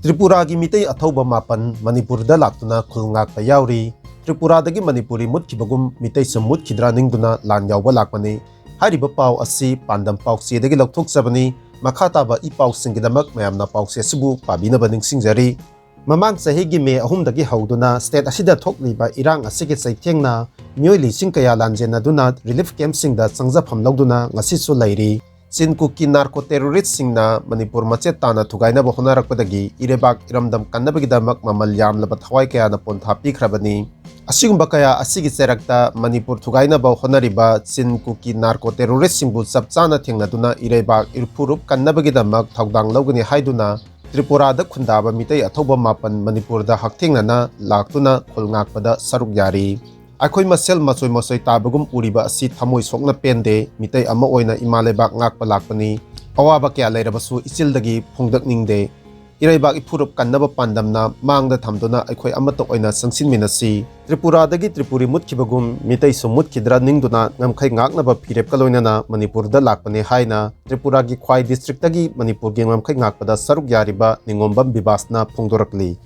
ꯇ꯭ꯔꯤꯄꯨꯔꯥꯒꯤ ꯃꯤꯇꯩ ꯑꯊꯧꯕ ꯃꯥꯄꯟ ꯃꯅꯤꯄꯨꯔꯗ ꯂꯥꯛꯇꯨꯅ ꯈꯨꯜ ꯉꯥꯛꯄ ꯌꯥꯎꯔꯤ꯫ ꯇ꯭ꯔꯤꯄꯨꯔꯥꯗꯒꯤ ꯃꯅꯤꯄꯨꯔꯤ ꯃꯨꯠꯈꯤꯕꯒꯨꯝ ꯃꯤꯇꯩꯁꯨ ꯃꯨꯠꯈꯤꯗ꯭ꯔꯥ ꯅꯤꯡꯗꯨꯅ ꯂꯥꯟ ꯌꯥꯎꯕ ꯂꯥꯛꯄꯅꯤ꯫ ꯍꯥꯏꯔꯤꯕ ꯄꯥꯎ ꯑꯁꯤ ꯄꯥꯟꯗꯝ ꯄꯥꯎꯆꯦꯗꯒꯤ ꯂꯧꯊꯣꯛꯆꯕꯅꯤ꯫ ꯃꯈꯥ ꯇꯥꯕ ꯏ-ꯄꯥꯎꯁꯤꯡꯒꯤꯗꯃꯛ ꯃꯌꯥꯝꯅ ꯄꯥꯎꯆꯦ ꯑꯁꯤꯕꯨ ꯄꯥꯕꯤꯅꯕ ꯅꯤꯡꯁꯤꯡꯖꯔꯤ꯫ ꯃꯃꯥꯡ ꯆꯍꯤꯒꯤ ꯃꯦ 3ꯗꯒꯤ ꯍꯧꯗꯨꯅ ꯁ꯭ꯇꯦꯠ ꯑꯁꯤꯗ ꯊꯣꯛꯂꯤꯕ ꯏꯔꯥꯡ ꯑꯁꯤꯒꯤ ꯆꯩꯊꯦꯡꯅ ꯃꯤꯑꯣꯏ ꯂꯤꯁꯤꯡ ꯀꯌꯥ ꯂꯥꯟꯖꯦꯟꯅꯗꯨꯅ ꯔꯤꯂꯤꯐ ꯀꯦꯝꯞꯁꯤꯡꯗ ꯆꯪꯖꯐꯝ ꯂꯧꯗꯨꯅ ꯉꯁꯤꯁꯨ ꯂꯩꯔꯤ꯫ ꯆꯤꯟ-ꯀꯨꯀꯤ ꯅꯥꯔꯀꯣ ꯇꯦꯔꯣꯔꯤꯁꯠꯁꯤꯡꯅ ꯃꯅꯤꯄꯨꯔ ꯃꯆꯦꯠ ꯇꯥꯅ ꯊꯨꯒꯥꯏꯅꯕ ꯍꯣꯠꯅꯔꯛꯄꯗꯒꯤ ꯏꯔꯩꯕꯥꯛ ꯏꯔꯝꯗꯝ ꯀꯟꯅꯕꯒꯤꯗꯃꯛ ꯃꯃꯜ ꯌꯥꯝꯂꯕ ꯊꯋꯥꯏ ꯀꯌꯥꯅ ꯄꯣꯟꯊꯥ ꯄꯤꯈ꯭ꯔꯕꯅꯤ꯫ ꯑꯁꯤꯒꯨꯝꯕ ꯀꯌꯥ ꯑꯁꯤꯒꯤ ꯆꯩꯔꯛꯇ ꯃꯅꯤꯄꯨꯔ ꯊꯨꯒꯥꯏꯅꯕ ꯍꯣꯠꯅꯔꯤꯕ ꯆꯤꯟ-ꯀꯨꯀꯤ ꯅꯥꯔꯀꯣ ꯇꯦꯔꯣꯔꯤꯁꯠꯁꯤꯡꯕꯨ ꯆꯞ ꯆꯥꯅ ꯊꯦꯡꯅꯗꯨꯅ ꯏꯔꯩꯕꯥꯛ ꯏꯔꯐꯨꯔꯨꯞ ꯀꯟꯅꯕꯒꯤꯗꯃꯛ ꯊꯧꯗꯥꯡ ꯂꯧꯒꯅꯤ ꯍꯥꯏꯗꯨꯅ ꯇ꯭ꯔꯤꯄꯨꯔꯥꯗ ꯈꯨꯟꯗꯥꯕ ꯃꯤꯇꯩ ꯑꯊꯧꯕ ꯃꯥꯄꯟ ꯃꯅꯤꯄꯨꯔꯗ ꯍꯛꯊꯦꯡꯅꯅ ꯂꯥꯛꯇꯨꯅ ꯈꯨꯜ ꯉꯥꯛꯄꯗ ꯁꯔꯨꯛ ꯌꯥꯔꯤ꯫ ꯑꯩꯈꯣꯏ ꯃꯁꯦꯜ ꯃꯆꯣꯏ ꯇꯥꯕꯒꯨꯝ ꯎꯔꯤꯕ ꯑꯁꯤ ꯊꯃꯣꯏ ꯁꯣꯛꯅ ꯄꯦꯟꯗꯦ꯫ ꯃꯤꯇꯩ ꯑꯃ ꯑꯣꯏꯅ ꯏꯃꯥ ꯂꯩꯕꯥꯛ ꯉꯥꯛꯄ ꯂꯥꯛꯄꯅꯤ꯫ ꯑꯋꯥꯕ ꯀꯌꯥ ꯂꯩꯔꯕꯁꯨ ꯏꯆꯤꯜꯗꯒꯤ ꯐꯣꯡꯗꯣꯛꯅꯤꯡꯗꯦ꯫ ꯏꯔꯩꯕꯥꯛ ꯏꯐꯨꯔꯨꯞ ꯀꯟꯅꯕ ꯄꯥꯟꯗꯝꯅ ꯃꯥꯡꯗ ꯊꯝꯗꯨꯅ ꯑꯩꯈꯣꯏ ꯑꯃꯠꯇ ꯑꯣꯏꯅ ꯆꯪꯁꯤꯟꯃꯤꯟꯅꯁꯤ꯫ ꯇ꯭ꯔꯤꯄꯨꯔꯥꯗꯒꯤ ꯇ꯭ꯔꯤꯄꯨꯔꯤ ꯃꯨꯠꯈꯤꯕꯒꯨꯝ ꯃꯤꯇꯩꯁꯨ ꯃꯨꯠꯈꯤꯗ꯭ꯔꯥ ꯅꯤꯡꯗꯨꯅ ꯉꯝꯈꯩ ꯉꯥꯛꯅꯕ ꯐꯤꯔꯦꯞꯀ ꯂꯣꯏꯅꯅ ꯃꯅꯤꯄꯨꯔꯗ ꯂꯥꯛꯄꯅꯤ ꯍꯥꯏꯅ ꯇ꯭ꯔꯤꯄꯨꯔꯥꯒꯤ ꯈ꯭ꯋꯥꯏ ꯗꯤꯁꯇ꯭ꯔꯤꯛꯇꯒꯤ ꯃꯅꯤꯄꯨꯔꯒꯤ ꯉꯝꯈꯩ ꯉꯥꯛꯄꯗ ꯁꯔꯨꯛ ꯌꯥꯔꯤꯕ ꯅꯤꯡꯉꯣꯝꯕꯝ ꯕꯤꯕꯥꯁꯅ ꯐꯣꯡꯗꯣꯔꯛꯂꯤ꯫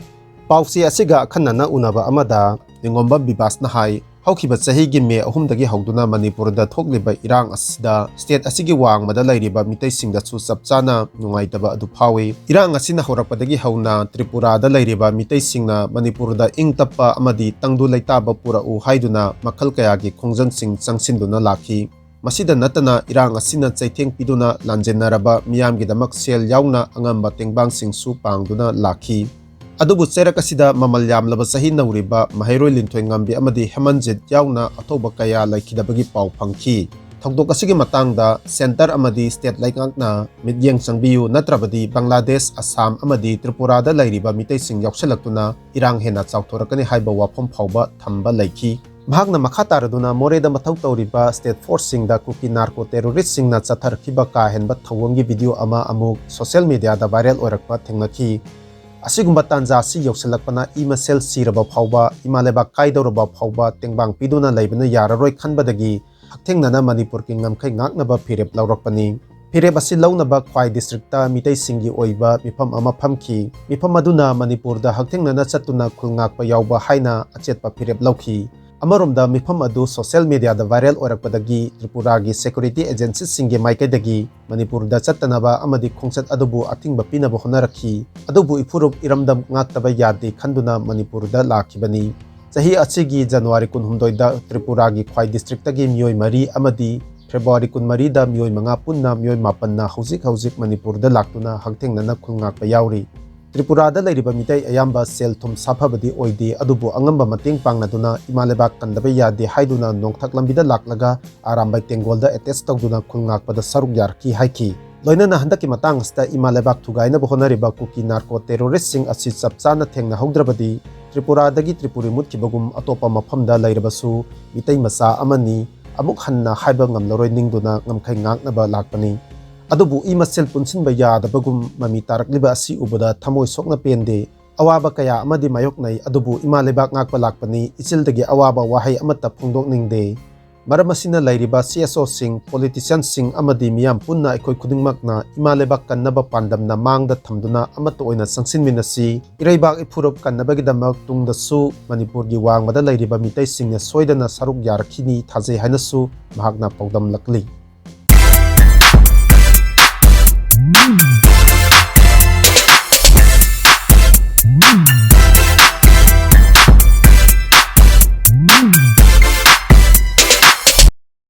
ꯄꯥꯎꯆꯦ ꯑꯁꯤꯒ ꯑꯈꯟꯅꯅ ꯎꯅꯕ ꯑꯃꯗ ꯅꯤꯡꯉꯣꯝꯕꯝ ꯕꯤꯕꯥꯁꯅ ꯍꯥꯏ ꯍꯧꯈꯤꯕ ꯆꯍꯤꯒꯤ ꯃꯦ 3ꯗꯒꯤ ꯍꯧꯗꯨꯅ ꯃꯅꯤꯄꯨꯔꯗ ꯊꯣꯛꯂꯤꯕ ꯏꯔꯥꯡ ꯑꯁꯤꯗ ꯁ꯭ꯇꯦꯠ ꯑꯁꯤꯒꯤ ꯋꯥꯡꯃꯗ ꯂꯩꯔꯤꯕ ꯃꯤꯇꯩꯁꯤꯡꯗꯁꯨ ꯆꯞ ꯆꯥꯅ ꯅꯨꯡꯉꯥꯏꯇꯕ ꯑꯗꯨ ꯐꯥꯎꯏ꯫ ꯏꯔꯥꯡ ꯑꯁꯤꯅ ꯍꯧꯔꯛꯄꯗꯒꯤ ꯍꯧꯅ ꯇ꯭ꯔꯤꯄꯨꯔꯥꯗ ꯂꯩꯔꯤꯕ ꯃꯤꯇꯩꯁꯤꯡꯅ ꯃꯅꯤꯄꯨꯔꯗ ꯏꯪ ꯇꯞꯄ ꯑꯃꯗꯤ ꯇꯪꯗꯨ ꯂꯩꯇꯥꯕ ꯄꯨꯔꯛꯎ ꯍꯥꯏꯗꯨꯅ ꯃꯈꯜ ꯀꯌꯥꯒꯤ ꯈꯣꯡꯖꯪꯁꯤꯡ ꯆꯪꯁꯤꯟꯗꯨꯅ ꯂꯥꯛꯈꯤ꯫ ꯃꯁꯤꯗ ꯅꯠꯇꯅ ꯏꯔꯥꯡ ꯑꯁꯤꯅ ꯆꯩꯊꯦꯡ ꯄꯤꯗꯨꯅ ꯂꯥꯟꯖꯦꯟꯅꯔꯕ ꯃꯤꯌꯥꯝꯒꯤꯗꯃꯛ ꯁꯦꯜ ꯌꯥꯎꯅ ꯑꯉꯝꯕ ꯇꯦꯡꯕꯥꯡꯁꯤꯡꯁꯨ ꯄꯥꯡꯗꯨꯅ ꯂꯥꯛꯈꯤ꯫ ꯑꯗꯨꯕꯨ ꯆꯩꯔꯛ ꯑꯁꯤꯗ ꯃꯃꯜ ꯌꯥꯝꯂꯕ ꯆꯍꯤ ꯅꯧꯔꯤꯕ ꯃꯍꯩꯔꯣꯏ ꯂꯤꯟꯊꯣꯏ ꯉꯝꯕꯤ ꯑꯃꯗꯤ ꯍꯦꯃꯟꯖꯤꯠ ꯌꯥꯎꯅ ꯑꯊꯧꯕ ꯀꯌꯥ ꯂꯩꯈꯤꯗꯕꯒꯤ ꯄꯥꯎ ꯐꯪꯈꯤ꯫ ꯊꯧꯗꯣꯛ ꯑꯁꯤꯒꯤ ꯃꯇꯥꯡꯗ ꯁꯦꯟꯇꯔ ꯑꯃꯗꯤ ꯁ꯭ꯇꯦꯠ ꯂꯩꯉꯥꯛꯅ ꯃꯤꯠꯌꯦꯡ ꯆꯪꯕꯤꯌꯨ ꯅꯠꯇ꯭ꯔꯕꯗꯤ ꯕꯪꯒ꯭ꯂꯥꯗꯦꯁ, ꯑꯁꯥꯝ ꯑꯃꯗꯤ ꯇ꯭ꯔꯤꯄꯨꯔꯥꯗ ꯂꯩꯔꯤꯕ ꯃꯤꯇꯩꯁꯤꯡ ꯌꯥꯎꯁꯜꯂꯛꯇꯨꯅ ꯏꯔꯥꯡ ꯍꯦꯟꯅ ꯆꯥꯎꯊꯣꯔꯛꯀꯅꯤ ꯍꯥꯏꯕ ꯋꯥꯐꯝ ꯐꯥꯎꯕ ꯊꯝꯕ ꯂꯩꯈꯤ꯫ ꯃꯍꯥꯛꯅ ꯃꯈꯥ ꯇꯥꯔꯗꯨꯅ ꯃꯣꯔꯦꯗ ꯃꯊꯧ ꯇꯧꯔꯤꯕ ꯁ꯭ꯇꯦꯠ ꯐꯣꯔꯁꯁꯤꯡꯗ ꯀꯨꯀꯤ ꯅꯥꯔꯀꯣ ꯇꯦꯔꯣꯔꯤꯁꯠꯁꯤꯡꯅ ꯆꯠꯊꯔꯛꯈꯤꯕ ꯀꯥ ꯍꯦꯟꯕ ꯊꯧꯑꯣꯡꯒꯤ ꯚꯤꯗꯤꯑꯣ ꯑꯃ ꯑꯃꯨꯛ ꯁꯣꯁꯤꯌꯦꯜ ꯃꯤꯗꯤꯌꯥꯗ ꯚꯥꯏꯔꯦꯜ ꯑꯣꯏꯔꯛꯄ ꯊꯦꯡꯅꯈꯤ꯫ ꯑꯁꯤꯒꯨꯝꯕ ꯇꯥꯟꯖꯥ ꯑꯁꯤ ꯌꯧꯁꯜꯂꯛꯄꯅ ꯏ ꯃꯁꯦꯜ ꯁꯤꯔꯕ ꯐꯥꯎꯕ, ꯏꯃꯥ ꯂꯩꯕꯥꯛ ꯀꯥꯏꯗꯧꯔꯕ ꯐꯥꯎꯕ ꯇꯦꯡꯕꯥꯡ ꯄꯤꯗꯨꯅ ꯂꯩꯕꯅ ꯌꯥꯔꯔꯣꯏ khꯟꯕꯗꯒꯤ ꯍꯛꯊꯦꯡꯅꯅ ꯃꯅꯤꯄꯨꯔꯒꯤ ꯉꯝꯈꯩ ꯉꯥꯛꯅꯕ ꯐꯤꯔꯦꯞ ꯂꯧꯔꯛꯄꯅꯤ꯫ ꯐꯤꯔꯦꯞ ꯑꯁꯤ ꯂꯧꯅꯕ ꯈ꯭ꯋꯥꯏ ꯗꯤꯁꯇ꯭ꯔꯤꯛꯇ ꯃꯤꯇꯩꯁꯤꯡꯒꯤ ꯑꯣꯏꯕ ꯃꯤꯐꯝ ꯑꯃ ꯐꯝꯈꯤ꯫ ꯃꯤꯐꯝ ꯑꯗꯨꯅ ꯃꯅꯤꯄꯨꯔꯗ ꯍꯛꯊꯦꯡꯅꯅ ꯆꯠꯇꯨꯅ ꯈꯨꯜ ꯉꯥꯛꯄ ꯌꯥꯎꯕ ꯍꯥꯏꯅ ꯑꯆꯦꯠꯄ ꯐꯤꯔꯦꯞ ꯂꯧꯈꯤ꯫ ꯑꯃꯔꯣꯝꯗ ꯃꯤꯐꯝ ꯑꯗꯨ ꯁꯣꯁꯤꯌꯦꯜ ꯃꯤꯗꯤꯌꯥꯗ ꯚꯥꯏꯔꯦꯜ ꯑꯣꯏꯔꯛꯄꯗꯒꯤ ꯇ꯭ꯔꯤꯄꯨꯔꯥꯒꯤ ꯁꯦꯀ꯭ꯌꯨꯔꯤꯇꯤ ꯑꯦꯖꯦꯟꯁꯤꯁꯤꯡꯒꯤ ꯃꯥꯏꯀꯩꯗꯒꯤ ꯃꯅꯤꯄꯨꯔꯗ ꯆꯠꯇꯅꯕ ꯑꯃꯗꯤ ꯈꯣꯡꯆꯠ ꯑꯗꯨꯕꯨ ꯑꯊꯤꯡꯕ ꯄꯤꯅꯕ ꯍꯣꯠꯅꯔꯛꯈꯤ꯫ ꯑꯗꯨꯕꯨ ꯏꯐꯨꯔꯨꯞ ꯏꯔꯝꯗꯝ ꯉꯥꯛꯇꯕ ꯌꯥꯗꯦ ꯈꯟꯗꯨꯅ ꯃꯅꯤꯄꯨꯔꯗ ꯂꯥꯛꯈꯤꯕꯅꯤ꯫ ꯆꯍꯤ ꯑꯁꯤꯒꯤ ꯖꯅꯨꯋꯥꯔꯤ 18ꯗ ꯇ꯭ꯔꯤꯄꯨꯔꯥꯒꯤ ꯈ꯭ꯋꯥꯏ ꯗꯤꯁꯇ꯭ꯔꯤꯛꯇꯒꯤ ꯃꯤꯑꯣꯏ 4 ꯑꯃꯗꯤ ꯐꯦꯕ꯭ꯔꯨꯋꯥꯔꯤ 24ꯗ ꯃꯤꯑꯣꯏ 5 ꯄꯨꯟꯅ ꯃꯤꯑꯣꯏ 7ꯅ ꯍꯧꯖꯤꯛ ꯃꯅꯤꯄꯨꯔꯗ ꯂꯥꯛꯇꯨꯅ ꯍꯛꯊꯦꯡꯅꯅ ꯈꯨꯜ ꯉꯥꯛꯄ ꯌꯥꯎꯔꯤ꯫ ꯇ꯭ꯔꯤꯄꯨꯔꯥꯗ ꯂꯩꯔꯤꯕ ꯃꯤꯇꯩ ꯑꯌꯥꯝꯕ ꯁꯦꯜ ꯊꯨꯝ ꯁꯥꯐꯕꯗꯤ ꯑꯣꯏꯗꯦ ꯑꯗꯨꯕꯨ ꯑꯉꯝꯕ ꯃꯇꯦꯡ ꯄꯥꯡꯅꯗꯨꯅ ꯏꯃꯥ ꯂꯩꯕꯥꯛ ꯀꯟꯗꯕ ꯌꯥꯗꯦ ꯍꯥꯏꯗꯨꯅ ꯅꯣꯡꯊꯛ ꯂꯝꯕꯤꯗ ꯂꯥꯛꯂꯒ ꯑꯔꯥꯝꯕꯥꯏ ꯇꯦꯡꯒꯣꯜꯗ ꯑꯦꯇꯦꯆ ꯇꯧꯗꯨꯅ ꯈꯨꯜ ꯉꯥꯛꯄꯗ ꯁꯔꯨꯛ ꯌꯥꯔꯛꯈꯤ ꯍꯥꯏꯈꯤ꯫ ꯂꯣꯏꯅꯅ ꯍꯟꯗꯛꯀꯤ ꯃꯇꯥꯡ ꯑꯁꯤꯗ ꯏꯃꯥ ꯂꯩꯕꯥꯛ ꯊꯨꯒꯥꯏꯅꯕ ꯍꯣꯠꯅꯔꯤꯕ ꯀꯨꯀꯤ ꯅꯥꯔꯀꯣ ꯇꯦꯔꯣꯔꯤꯁꯠꯁꯤꯡ ꯑꯁꯤ ꯆꯞ ꯆꯥꯅ ꯊꯦꯡꯅꯍꯧꯗ꯭ꯔꯕꯗꯤ ꯇ꯭ꯔꯤꯄꯨꯔꯥꯗꯒꯤ ꯇ꯭ꯔꯤꯄꯨꯔꯤ ꯃꯨꯠꯈꯤꯕꯒꯨꯝ ꯑꯇꯣꯞꯄ ꯃꯐꯝꯗ ꯂꯩꯔꯕꯁꯨ ꯃꯤꯇꯩ ꯃꯆꯥ ꯑꯃꯅꯤ ꯑꯃꯨꯛ ꯍꯟꯅ ꯍꯥꯏꯕ ꯉꯝꯂꯔꯣꯏ ꯅꯤꯡꯗꯨꯅ ꯉꯝꯈꯩ ꯉꯥꯛꯅꯕ ꯂꯥꯛꯄꯅꯤ꯫ ꯑꯗꯨꯕꯨ ꯏ ꯃꯁꯦꯜ ꯄꯨꯟꯁꯤꯟꯕ ꯌꯥꯗꯕꯒꯨꯝ ꯃꯃꯤ ꯇꯥꯔꯛꯂꯤꯕ ꯑꯁꯤ ꯎꯕꯗ ꯊꯃꯣꯏ ꯁꯣꯛꯅ ꯄꯦꯟꯗꯦ꯫ ꯑꯋꯥꯕ ꯀꯌꯥ ꯑꯃꯗꯤ ꯃꯥꯌꯣꯛꯅꯩ ꯑꯗꯨꯕꯨ ꯏꯃꯥ ꯂꯩꯕꯥꯛ ꯉꯥꯛꯄ ꯂꯥꯛꯄꯅꯤ꯫ ꯏꯆꯤꯜꯗꯒꯤ ꯑꯋꯥꯕ ꯋꯥꯍꯩ ꯑꯃꯠꯇ ꯐꯣꯡꯗꯣꯛꯅꯤꯡꯗꯦ꯫ ꯃꯔꯝ ꯑꯁꯤꯅ ꯂꯩꯔꯤꯕ CSOꯁꯤꯡ, ꯄꯣꯂꯤꯇꯤꯁꯤꯌꯟꯁꯤꯡ ꯑꯃꯗꯤ ꯃꯤꯌꯥꯝ ꯄꯨꯟꯅ ꯑꯩꯈꯣꯏ ꯈꯨꯗꯤꯡꯃꯛꯅ ꯏꯃꯥ ꯂꯩꯕꯥꯛ ꯀꯟꯅꯕ ꯄꯥꯟꯗꯝꯅ ꯃꯥꯡꯗ ꯊꯝꯗꯨꯅ ꯑꯃꯠꯇ ꯑꯣꯏꯅ ꯆꯪꯁꯤꯟꯃꯤꯟꯅꯁꯤ꯫ ꯏꯔꯩꯕꯥꯛ ꯏꯐꯨꯔꯨꯞ ꯀꯟꯅꯕꯒꯤꯗꯃꯛ ꯇꯨꯡꯗꯁꯨ ꯃꯅꯤꯄꯨꯔꯒꯤ ꯋꯥꯡꯃꯗ ꯂꯩꯔꯤꯕ ꯃꯤꯇꯩꯁꯤꯡꯅ ꯁꯣꯏꯗꯅ ꯁꯔꯨꯛ ꯌꯥꯔꯛꯈꯤꯅꯤ ꯊꯥꯖꯩ ꯍꯥꯏꯅꯁꯨ ꯃꯍꯥꯛꯅ ꯄꯥꯎꯗꯝꯂꯛꯂꯤ꯫